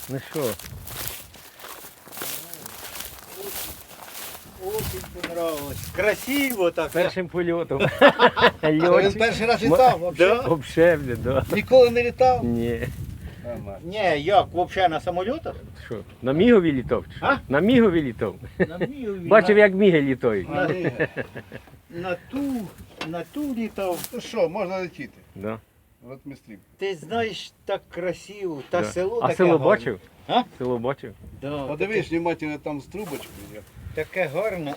Ну що, Очень понравилось. Красиво так. першим польотом. Він Льотчик. перший раз літав, взагалі. Вообще, да. Ніколи не літав. Ні. Нормально. Не, як, взагалі на самолітах? Що, на Мігові літав? Чи що? А? На Мігові літав. На Мігові, Бачив, як Міги літають. А, ні. на ту літав. Ну що, можна летіти. Да. От ми стрім. Ти знаєш, так красиво. Та Да. село А таке село гарне. бачив? А? Село бачив? Да, Подивись внимательно там з трубочкою. таке гарне.